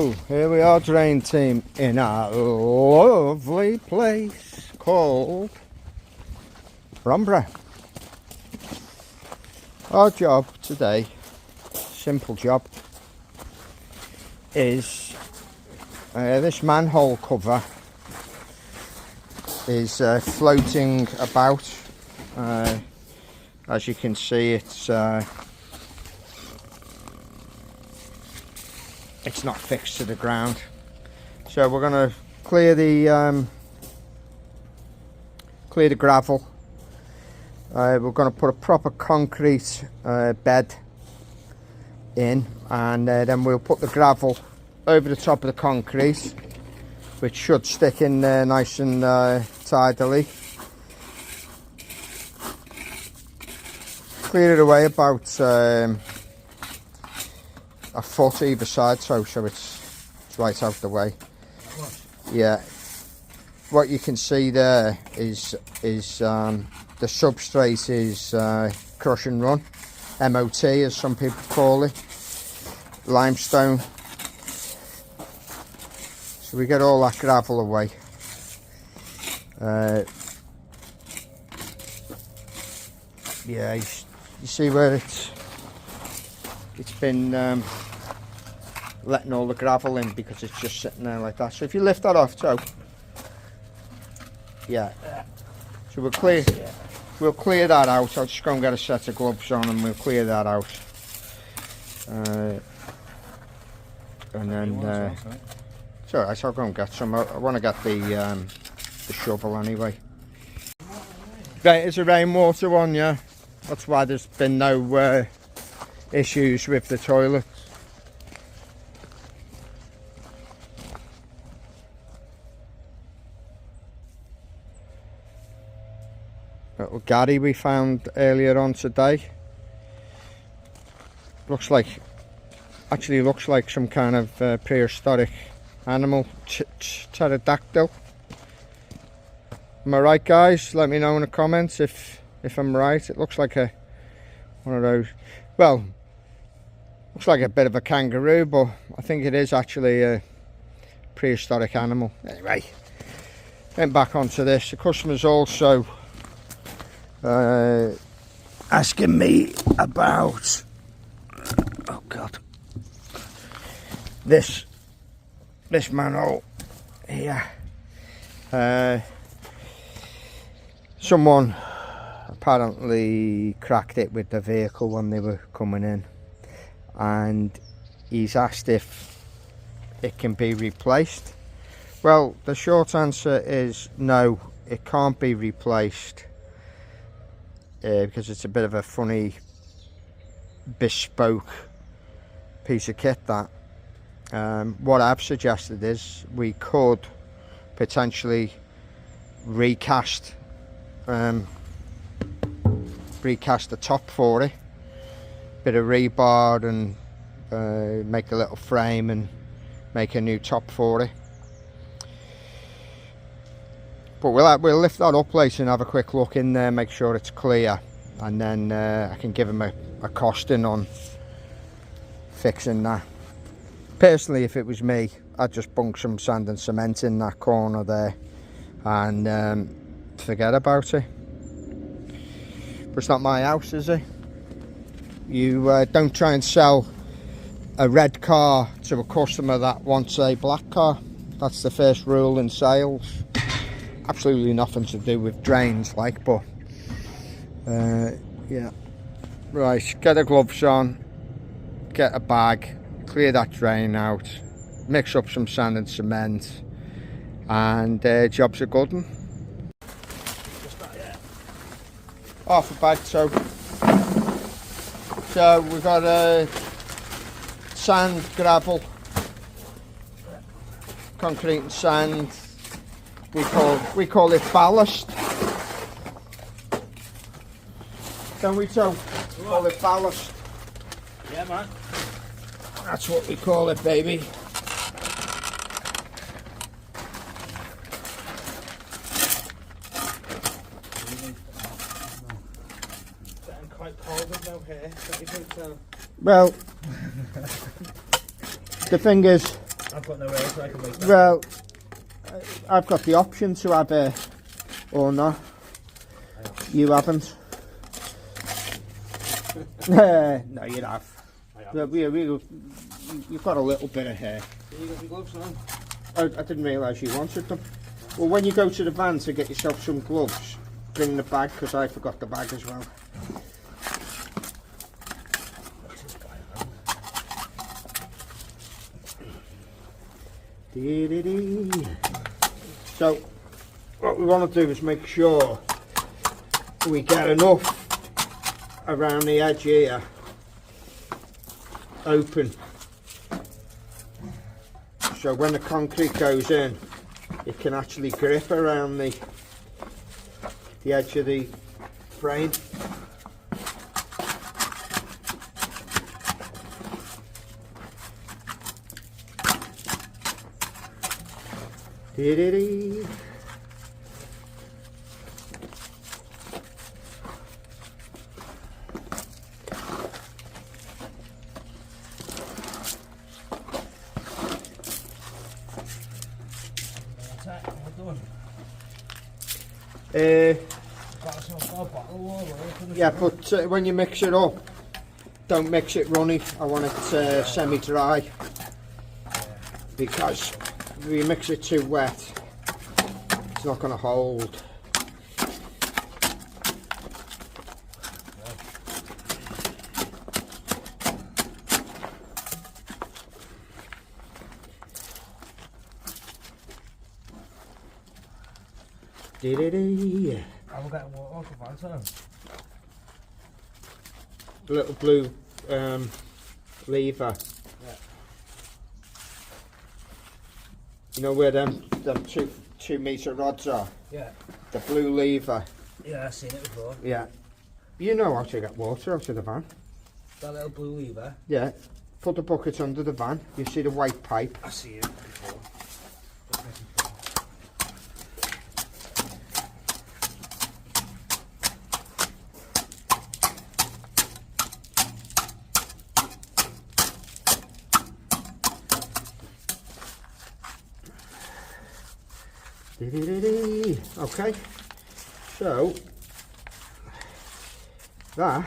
Here we are, drain team, in a lovely place called Bromborough. Our job today, simple job, is this manhole cover is floating about. As you can see, it's not fixed to the ground, so we're going to clear the gravel. We're going to put a proper concrete bed in, and then we'll put the gravel over the top of the concrete, which should stick in there nice and tidily. Clear it away about a foot either side, so it's right out the way. Yeah, what you can see there is the substrate is crush and run, MOT as some people call it, limestone. So we get all that gravel away. Yeah, you see where it's been letting all the gravel in because it's just sitting there like that. So if you lift that off, so yeah, so we'll clear that out. I'll just go and get a set of gloves on and we'll clear that out, and then it's alright, I'll go and get some. I want to get the shovel anyway. Right, is the rainwater one? Yeah, that's why there's been no issues with the toilet. Little Gary we found earlier on today. Actually looks like some kind of prehistoric animal, pterodactyl. Am I right, guys? Let me know in the comments if I'm right. It looks like one of those. Well, looks like a bit of a kangaroo, but I think it is actually a prehistoric animal. Anyway, getting back onto this, the customer's also asking me about, oh god, this manhole here. Someone apparently cracked it with the vehicle when they were coming in, and he's asked if it can be replaced. Well, the short answer is no, it can't be replaced, because it's a bit of a funny bespoke piece of kit. That what I've suggested is we could potentially recast the top for it, bit of rebar, and make a little frame and make a new top for it. But we'll lift that up later and have a quick look in there, make sure it's clear, and then I can give him a costing on fixing that. Personally, if it was me, I'd just bunk some sand and cement in that corner there and forget about it. But it's not my house, is it? You don't try and sell a red car to a customer that wants a black car. That's the first rule in sales. Absolutely nothing to do with drains, like, but yeah. Right, get the gloves on, get a bag, clear that drain out, mix up some sand and cement, and job's a good one. Half a bag, so we've got sand, gravel, concrete and sand. We call it ballast, don't we, Joe? We call it ballast. Yeah, man. That's what we call it, baby. Getting quite cold with no hair. Well, the thing is, I've got no way so I can make that. Well, I've got the option to have a or not. You haven't. No, you have. You've got a little bit of hair. You got your gloves on? I didn't realise you wanted them. Well, when you go to the van to get yourself some gloves, bring the bag, because I forgot the bag as well. So, what we want to do is make sure we get enough around the edge here open, so when the concrete goes in it can actually grip around the edge of the frame. Dee-dee-dee. Yeah, but when you mix it up, don't mix it runny. I want it semi-dry, because if you mix it too wet, it's not going to hold. Dee-dee-dee. I will get water off the van, sir. Little blue lever. Yeah. You know where them 2 metre rods are? Yeah. The blue lever. Yeah, I've seen it before. Yeah. You know how to get water out of the van. That little blue lever. Yeah. Put the bucket under the van. You see the white pipe. I've seen it before. Okay, so that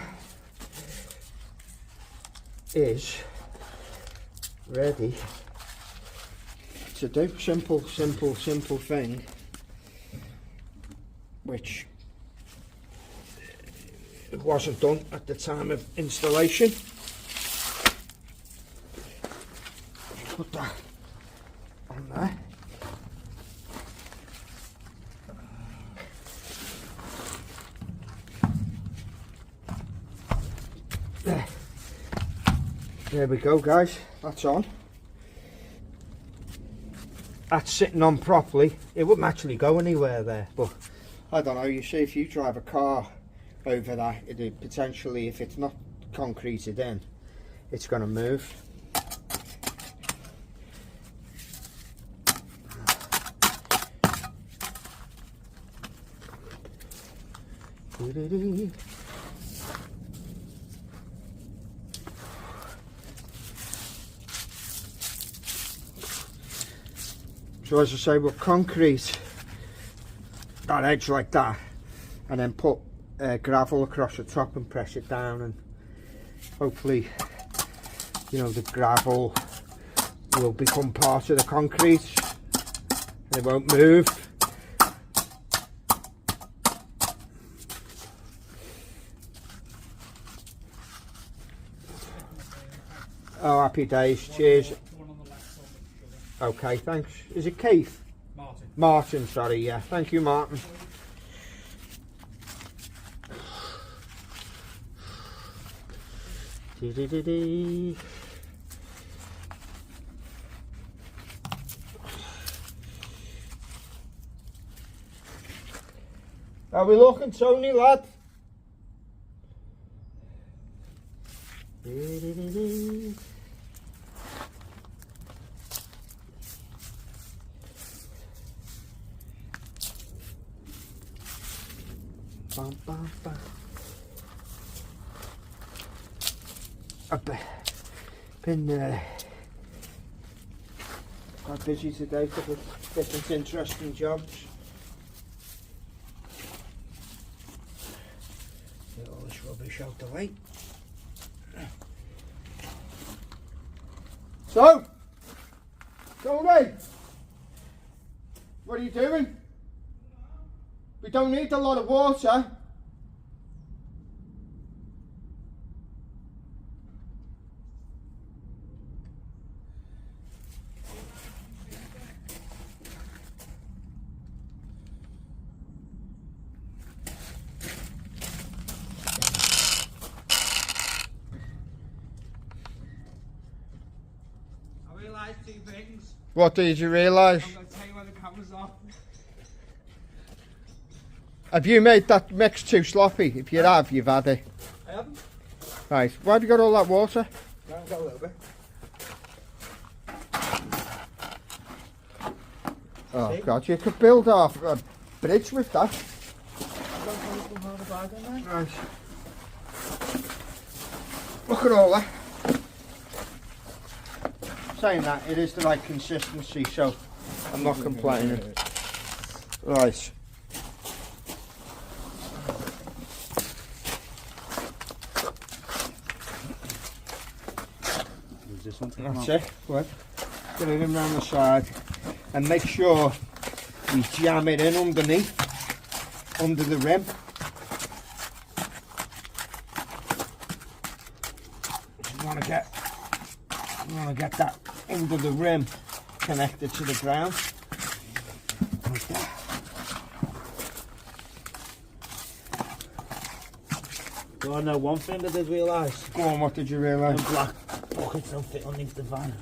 is ready to do. Simple thing, which wasn't done at the time of installation. Put that on there. There we go, guys, that's on. That's sitting on properly. It wouldn't actually go anywhere there, but I don't know, you see, if you drive a car over that, it potentially, if it's not concreted in, it's going to move. So as I say, we'll concrete that edge like that, and then put gravel across the top and press it down, and hopefully, you know, the gravel will become part of the concrete and it won't move. Oh, happy days, cheers. Okay, thanks. Is it Keith? Martin. Martin, sorry, yeah. Thank you, Martin. Dee-dee-dee-dee. Are we looking, Tony, lad? Dee-dee-dee-dee. Bum, bum, bum. I've been Quite busy today, couple of different interesting jobs. Get all this rubbish out the way. So, Tony, what are you doing? We don't need a lot of water. I realised two things. What did you realise? I'm going to tell you when the camera's off. Have you made that mix too sloppy? If you have, you've had it. I haven't. Right, why have you got all that water? I've got a little bit. Oh See? God, you could build off a bridge with that. I don't know if we'll hold the bag in there. Right. Look at all that. Saying that, it is the right consistency, so I'm not complaining. Right. Use this one. That's it. Good. Get it in round the side and make sure we jam it in underneath, under the rim. You want to get that under the rim connected to the ground. Like that. Do I know one thing I did realise? Go on, what did you realise? The black buckets don't fit underneath the van.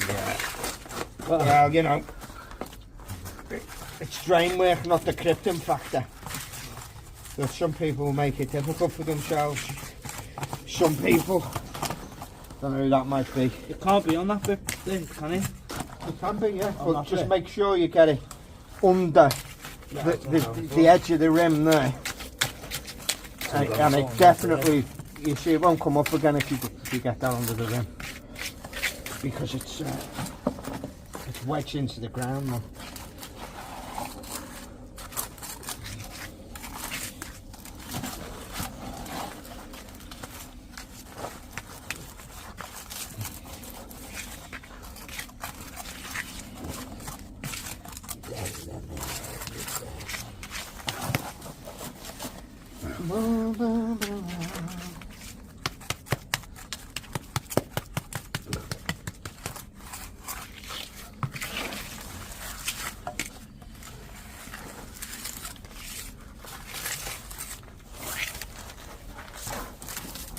Yeah. Well, you know, it's drain work, not the krypton factor. But some people make it difficult for themselves. Some people, don't know who that might be. It can't be on that bit, can it? It can be, yeah, On but that just bit. make sure you get it under Yeah, the edge of the rim there. And it definitely, you see, it won't come up again if you get that under the rim. Because it's wedged into the ground now.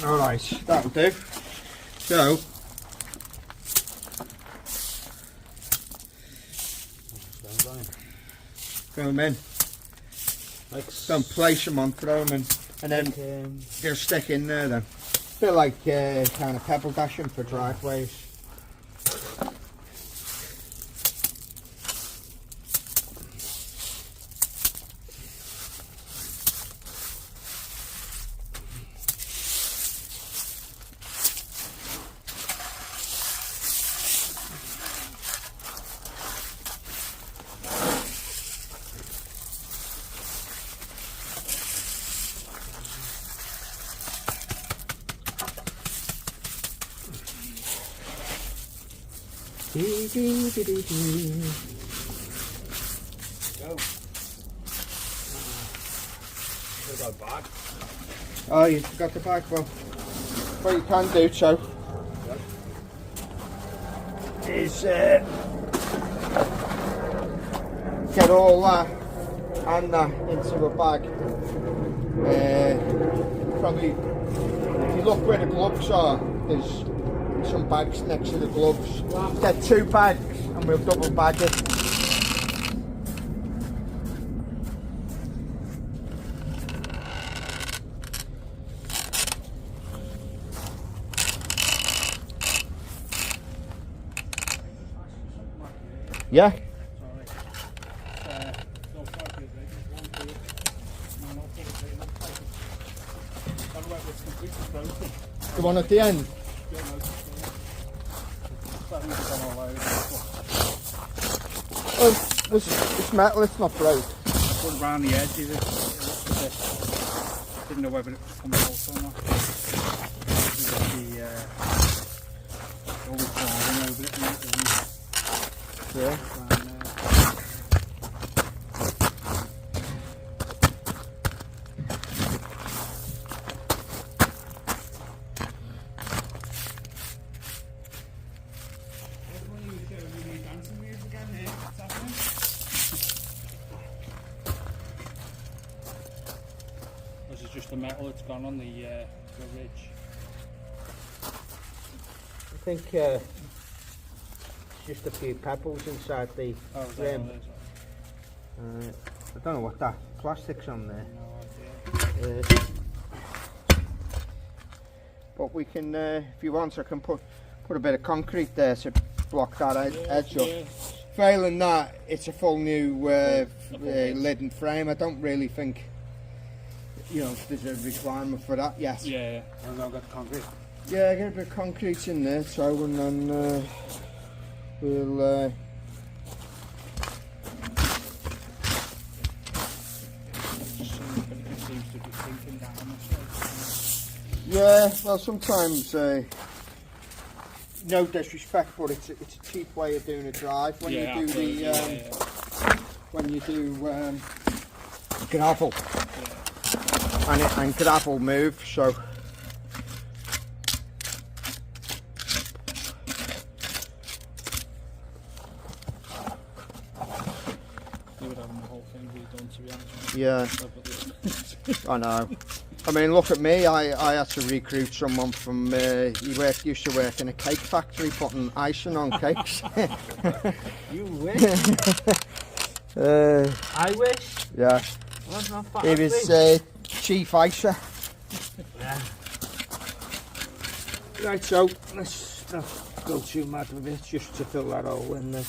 Alright, that'll do. So, throw them in. Like, Don't place them on, throw them in. And then they'll stick in there then. Bit like kind of pebble dashing for driveways. Go. Got a bag. Oh, you forgot the bag. Well, what you can do, so, is get all that and that into a bag. Probably, if you look where the gloves are, there's some bags next to the gloves. Get 2 bags and we'll double bag it. Yeah. The one at the end. Oh, it's metal, it's not broke. Put around the edges, it looked a bit. Didn't know whether it was coming out or not. Always falling over it, isn't it? Yeah. This is just the metal that's gone on the ridge. I think it's just a few pebbles inside the rim. I don't know what that plastic's on there. No idea. But we can, if you want, I can put a bit of concrete there to block that edge up. Yeah. Failing that, it's a full new lid and frame. I don't really think, there's a requirement for that yet. Yeah. And I've got concrete. Yeah, get a bit of concrete in there, so, and then we'll. Yeah, well, sometimes, no disrespect, but it's a cheap way of doing a drive when you do when you do gravel, and gravel moves, so. You would have the whole thing redone, to be honest. Yeah, I know. I mean, look at me. I had to recruit someone from. He used to work in a cake factory, putting icing on cakes. You wish. I wish. Yeah. Well, not bad, He was chief icer. Yeah. Right, so let's not go too mad with it, just to fill that hole in there.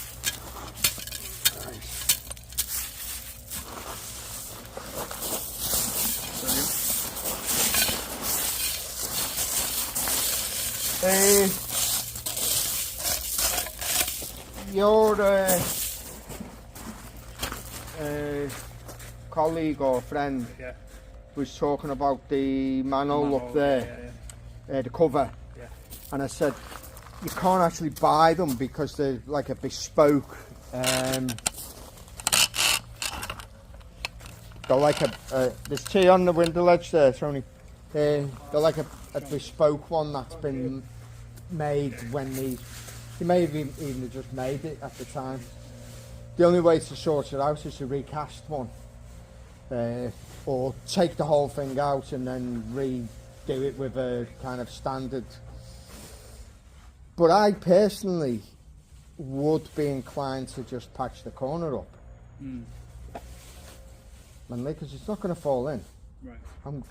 Your colleague or friend was talking about the manhole up there, the cover, and I said you can't actually buy them because they're like a bespoke. They're like there's tea on the window ledge there, Tony. They're like a bespoke one that's been made when they may have even just made it at the time. The only way to sort it out is to recast one, or take the whole thing out and then redo it with a kind of standard. But I personally would be inclined to just patch the corner up, mainly because it's not going to fall in. Right. I'm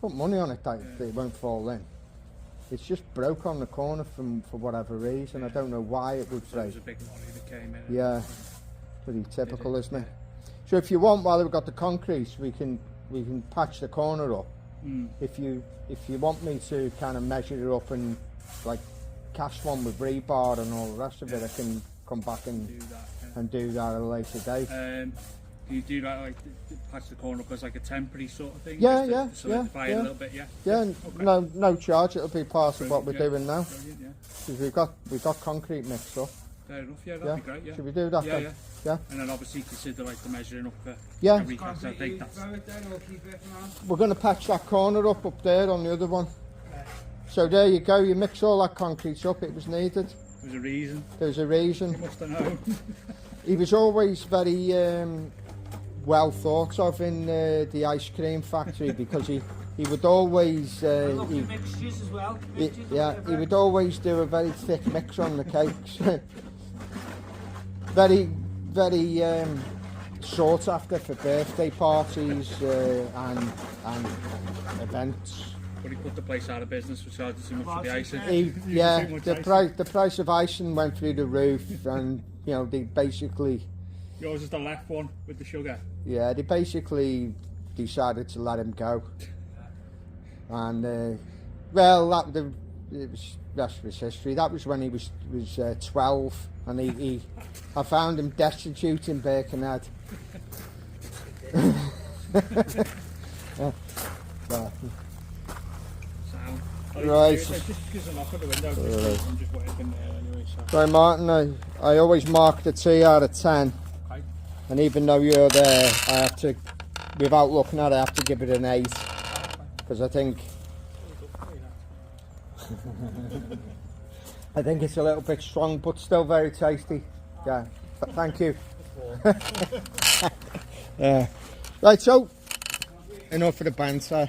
put money on it that it won't fall in. It's just broke on the corner for whatever reason. I don't know why it would So break. it was a big lorry that came in. Yeah, pretty typical, isn't it? So if you want, while we've got the concrete, we can patch the corner up. If you want me to kind of measure it up and like cast one with rebar and all the rest of it, I can come back and do that at a later date. Do you do that, like patch the corner up as like a temporary sort of thing? Yeah, just to solidify it a little bit, Okay. No charge. It'll be part of what we're doing now. Brilliant, yeah. Because we've got concrete mixed up. Fair enough, that'd be great, Should we do that then? Yeah. And then obviously consider like the measuring up for Yeah. a recast. I think that's We're going to patch that corner up there on the other one. So there you go. You mix all that concrete up. It was needed. there's a reason. There's a reason. You must have known. He was always very well thought of in the ice cream factory because he would always mixtures as well. he would always do a very thick mix on the cakes. very sought after for birthday parties and events. But he put the place out of business for charging too much for the icing. The price of icing went through the roof, and they basically. Yours is the left one with the sugar. Yeah, they basically decided to let him go, and it rest of his history. That was when he was 12, and I found him destitute in Birkenhead. Yeah. Right. Just because I'm off at the window, I'm just working there anyway. So. Right, Martin, I always mark the tea out of 10. Okay. And even though you're there, I have to, without looking at it, I have to give it an 8. Because I think it's a little bit strong, but still very tasty. Yeah, thank you. Yeah. Right, so enough of the banter.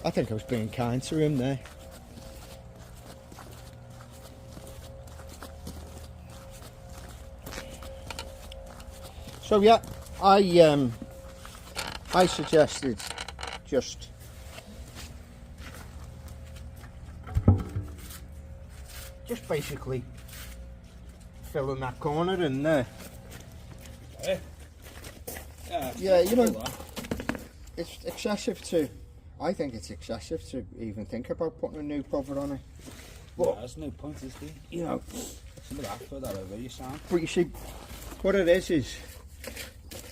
I think I was being kind to him there. So yeah, I suggested just basically filling that corner in there. Yeah, you know, it's excessive to. I think it's excessive to even think about putting a new cover on it. But there's no point, is there? You know, Some of that, throw that over your sound. but you see, what it is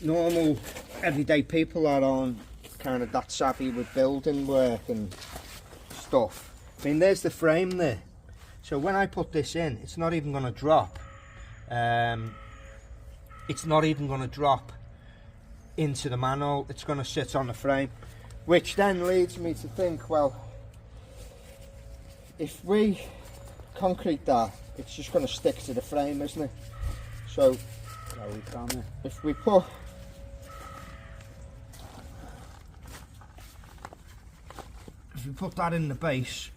normal, everyday people that aren't kind of that savvy with building work and stuff. I mean, there's the frame there. So when I put this in, it's not even going to drop. It's not even going to drop into the manhole. It's going to sit on the frame. Which then leads me to think, well, if we concrete that, it's just going to stick to the frame, isn't it? So, if we put that in the base,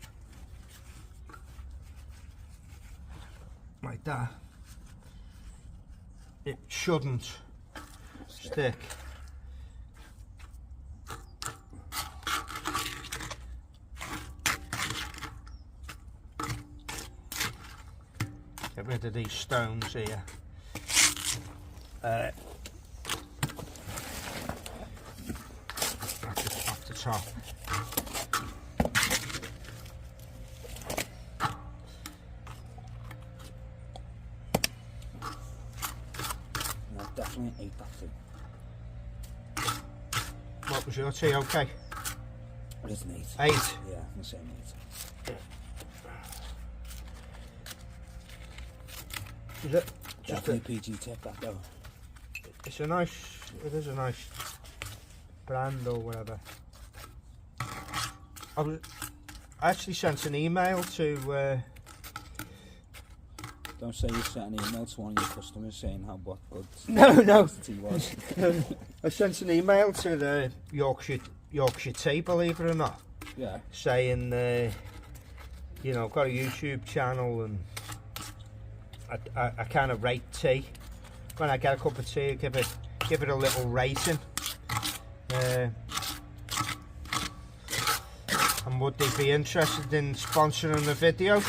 like that, it shouldn't stick. Get rid of these stones here. Off the top. No, definitely ate that too. What was your tea? Okay. It's an 8. 8. Yeah, I'm the same 8. Is it? Definitely PG tip that though. It's a nice. It is a nice brand or whatever. I actually sent an email to. Don't say you sent an email to one of your customers saying how what good No. the tea was. I sent an email to the Yorkshire Tea, believe it or not, Yeah. saying, you know, I've got a YouTube channel and I kind of rate tea. When I get a cup of tea, I give it a little rating. And would they be interested in sponsoring the video?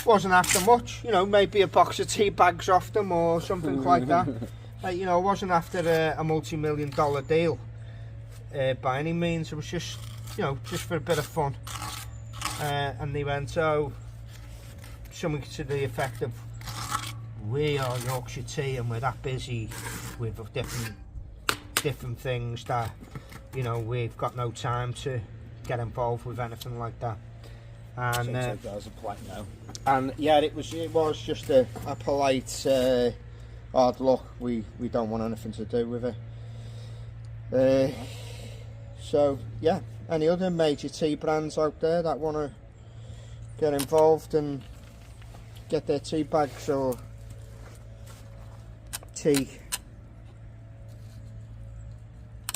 Wasn't after much, you know, maybe a box of tea bags off them or something like that. You know, I wasn't after a multi-million-dollar deal by any means. It was just, you know, just for a bit of fun. And they went, oh, something to the effect of, we are Yorkshire Tea and we're that busy with different things that, you know, we've got no time to get involved with anything like that. And that was a polite no. And yeah, it was just a polite hard look. We don't want anything to do with it. So yeah, any other major tea brands out there that want to get involved and get their tea bags or tea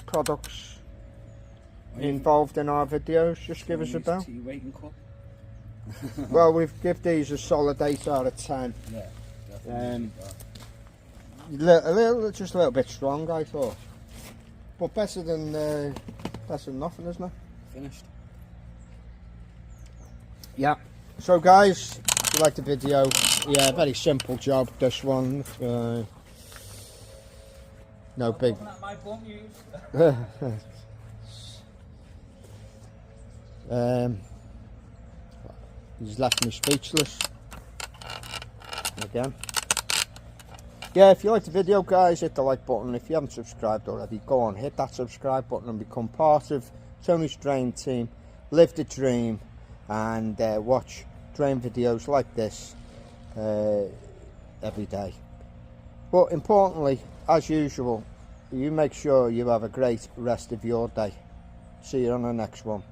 products involved in our videos, just give us a bell. Tea rating cup. Well, we've give these a solid 8 out of 10. Yeah, definitely. Just a little bit strong, I thought, but better than nothing, isn't it? Finished. Yeah. So guys, if you liked the video, yeah, very simple job, this one. No big. My bum used. He's left me speechless. Again. Yeah, if you liked the video, guys, hit the like button. If you haven't subscribed already, go on, hit that subscribe button and become part of Tony's Drain team. Live the dream and watch drain videos like this every day. But importantly, as usual, you make sure you have a great rest of your day. See you on the next one.